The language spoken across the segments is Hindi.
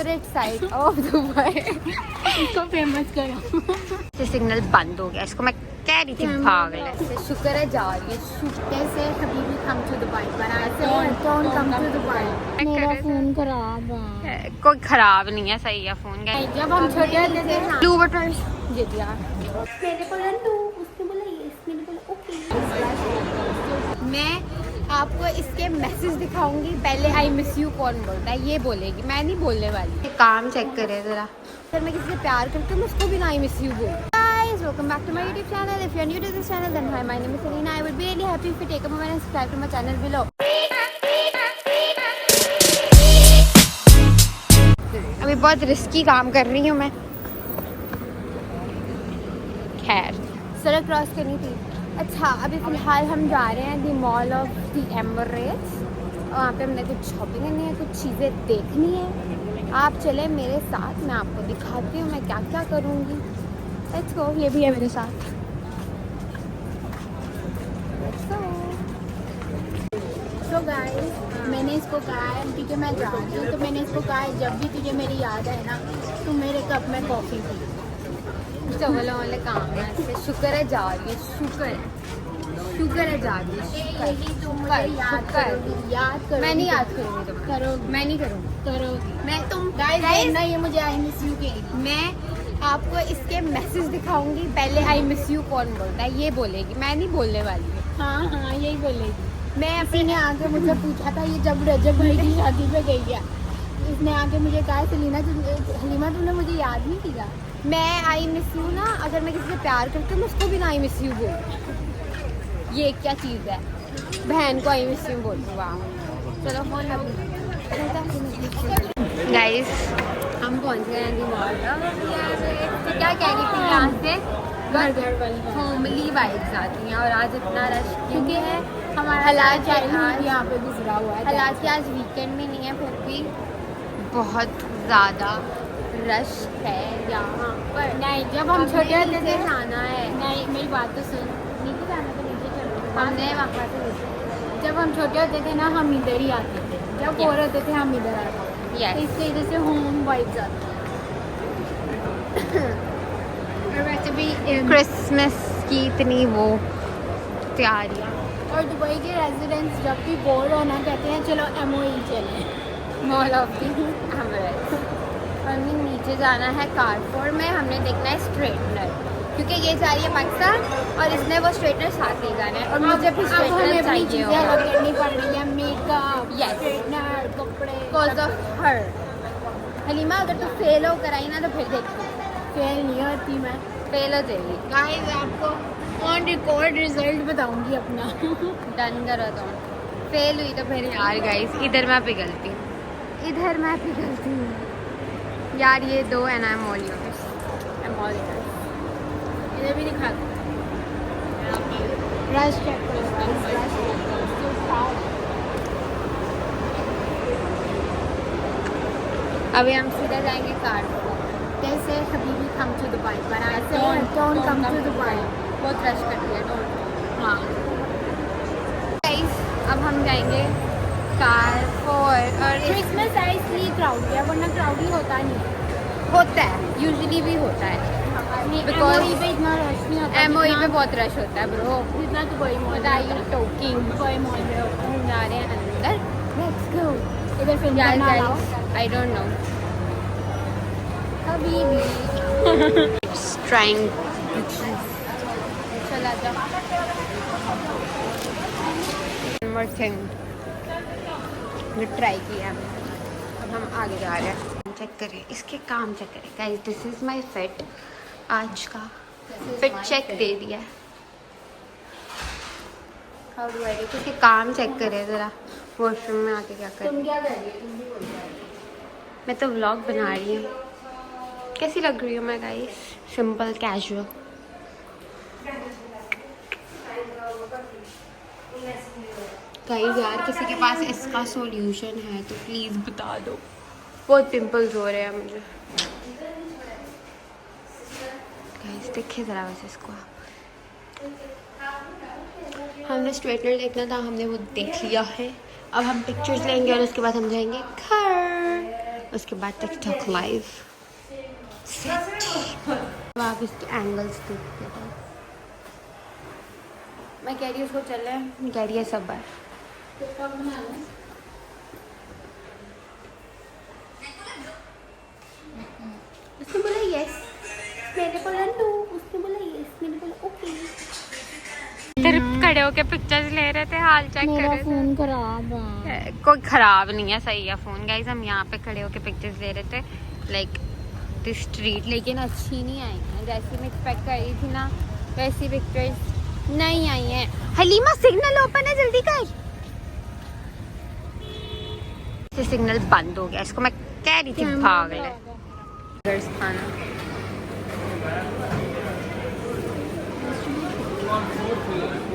Favourite side of Dubai. इसको फेमस करो। सिग्नल बंद हो गया, इसको मैं कह रही थी भाग ले। शुक्र है जा रही है। शुक्र से हबीबी come to Dubai, but I don't come to Dubai। मेरा फोन खराब है। कोई खराब नहीं है, सही है फोन। जब हम छोटे होते थे ब्लू बटन ये दिया मेरे को लंडू, उसने बोला यस, मैंने बोला ओके। मैं आपको इसके मैसेज दिखाऊंगी। पहले आई मिस यू कौन बोलता है ये बोलेगी, मैं नहीं बोलने वाली। काम चेक करे जरा। अगर मैं किसी से प्यार करती हूँ उसको भी ना आई मिस यू बोल। Guys, welcome back to my YouTube channel. If you are new to this channel, then hi, my name is Selena. I would be really happy if you take a moment and subscribe to my channel below. अभी बहुत रिस्की काम कर रही हूँ मैं। खैर, सड़क क्रॉस करनी थी। अच्छा, अभी फ़िलहाल हम जा रहे हैं दी मॉल ऑफ दी एमरेट्स। वहाँ पे हमने कुछ शॉपिंग करनी है, कुछ चीज़ें देखनी है। आप चले मेरे साथ, मैं आपको दिखाती हूँ मैं क्या क्या करूँगी। Let's go. ये भी है मेरे साथ। So guys, मैंने इसको कहा है क्योंकि मैं जा रही हूँ, तो मैंने इसको कहा है जब भी तुझे मेरी याद है ना तो मेरे कप में कॉफ़ी पी। चवलों वाले काम है इससे। शुक्र है जा रही है, शुक्र है जा रही है। यही तुम मुझे याद करो। मैं नहीं याद करूँगी तुम्हें। करो, मैं नहीं करूँगी। करो। मैं तुम गाइस ना ये मुझे आई मिस यू के। मैं आपको इसके मैसेज दिखाऊंगी। पहले आई मिस यू कौन बोलता है ये बोलेगी, मैं नहीं बोलने वाली। हाँ हाँ यही बोलेगी। मैं किसी ने आके मुझे पूछा था ये जब रजब भाई की शादी पे गई है, इसने आके मुझे कहा हलीमा तुमने मुझे याद नहीं किया। मैं आई मिस यू ना, अगर मैं किसी से प्यार करती हूँ उसको भी ना आई मिस यू बोल। ये क्या चीज़ है? बहन को आई मिस यू बोल। वाह, चलो फोन गाइस, हम पहुंच गए हैं दी मॉल। तो क्या कह रही थी, यहाँ से घर वाली होमली वाइब्स आती हैं। और आज इतना रश क्योंकि है हमारा हालांकि आज यहाँ पे गुजरा हुआ है। हालांकि आज वीकेंड भी नहीं है, फिर भी बहुत ज़्यादा रश है यहाँ पर। नहीं, जब हम छोटे होते थे जाना है। नहीं, मेरी बात तो सुन। नीचे जाना तो नीचे चलो। हमने वहाँ से जब हम छोटे होते थे ना हम इधर ही आते थे, जब और होते थे हम इधर आते थे। Yes. तो इससे इधर से होम वाइब्स आती है। और वैसे भी क्रिसमस की इतनी वो तैयारियाँ। और दुबई के रेजिडेंट्स जब भी बोर होना कहते हैं चलो MOE चलें, मॉल ऑफ दी एमरेट्स। हमें नीचे जाना है कारफोर में। हमने देखना है स्ट्रेटनर, क्योंकि ये जा रही है पाकिस्तान और इसने वो स्ट्रेटनर साथ ले जाना है। और मुझे भी स्ट्रेटनर चाहिए अलग करनी पड़ रही है, मेकअप, Yes. स्ट्रेटनर, कपड़े। Because of her. हलीमा, अगर तू फेल हो कर आई ना तो फिर देखती। फेल नहीं होती मैं। फेल हो जाएगी। गाइस आपको ऑन रिकॉर्ड रिजल्ट बताऊंगी अपना। डन करो तो। फेल हुई तो फिर यार गाइस इधर मैं पिघलती हूँ, इधर मैं पिघलती हूँ यार। ये दो है ना एमोलियर्स। इधर भी दिखा दो। रश चेक करो गाइस, रश चेक करो। अभी हम सीधा जाएंगे कारफोर। कैसे हबीबी come to Dubai, but I don't come to Dubai। बहुत रश करती है। डोंट। हाँ गाइस, अब हम जाएंगे कारफोर। और क्रिसमस है इसलिए क्राउड है, वरना क्राउड ही होता नहीं। होता है, यूजुअली भी होता है। Because MOE पे इतना रश नहीं होता। एमओई पे बहुत रश होता है ब्रो। जितना Dubai mall What are you talking? Dubai mall में होता है। हम जा रहे हैं अंदर। Let's go। इधर फिल्म यार करना लाओ। I don't know. Habibi trying. चला जा। One thing जो ट्राई किया है, अब हम आगे जा रहे हैं। चेक करें इसके काम, चेक करें guys. This is my fit. आज का फिट चेक दे दिया है। How do I do? इसके काम चेक करें ज़रा। वॉशरूम में आके क्या कर, तुम क्या कर रही हो? तुम भी बोल रही मैं तो व्लॉग बना रही हूँ। कैसी लग रही हूँ मैं गाइस? Simple casual. गाइस यार किसी के पास इसका सॉल्यूशन है तो प्लीज़ बता दो। बहुत पिंपल्स हो रहे हैं मुझे। गाइस देखिए ज़रा वैसे इसको। हमने स्ट्रेटनर देखना था, हमने वो देख लिया है। अब हम पिक्चर्स लेंगे और उसके बाद हम जाएंगे घर। उसके बाद टिकटॉक लाइव सेट। आप इसके एंगल्स देखते हैं। मैं कह रही हूँ उसको चले, कह रही है सब बार उसने बोला यस, मैंने बोला नो, उसने बोला यस, मैंने बोला ओके। इधर खड़े होके पिक्चर्स ले रहे थे, हाल चेक कर रहे थे। फोन खराब है। कोई खराब नहीं है, सही है फोन। गाइस हम यहाँ पे खड़े होके पिक्चर्स ले रहे थे लाइक द स्ट्रीट, लेकिन अच्छी नहीं आई हैं जैसी मैं एक्सपेक्ट कर रही थी ना, वैसी पिक्चर्स नहीं आई हैं। हलीमा सिग्नल ओपन है, जल्दी कर। सिग्नल बंद हो गया, इसको मैं कह रही थी भाग ले। खाना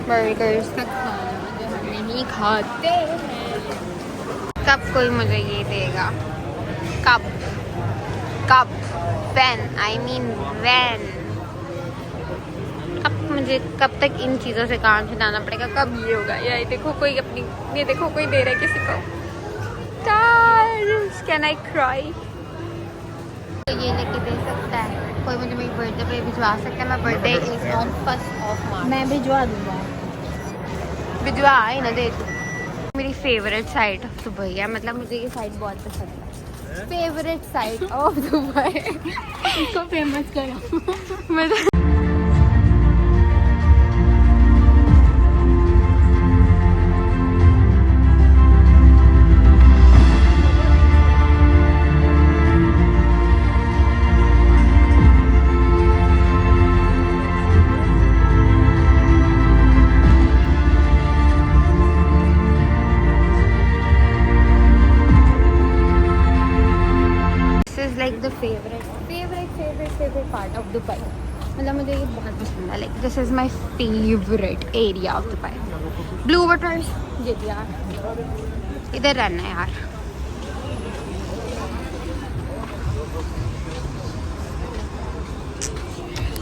बर्गर्स का खाना जो हम नहीं खाते हैं। कब कोई मुझे ये देगा? कब कब व्हेन, आई मीन व्हेन। कब मुझे, कब तक इन चीज़ों से काम छुड़ाना पड़ेगा? कब ये होगा? ये देखो कोई अपनी, ये देखो कोई दे रहा है किसी को। Can I cry? तो ये लेके दे सकता है कोई, मुझे मेरी बर्थडे पे भिजवा सकता है। मैं बर्थडे इज ऑन 1 मार्च। मैं भिजवा दूंगा। भिजवा ही ना दे। मेरी फेवरेट साइट ऑफ दुबई है, मतलब मुझे ये साइट बहुत पसंद है। Favourite site of Dubai. इसको फेमस करो। मतलब like the favourite part of Dubai. मतलब मुझे ये बहुत पसंद है, like this is my favourite area of Dubai. Blue waters, ये यार इधर रहना है यार।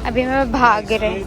अभी मैं भाग रहे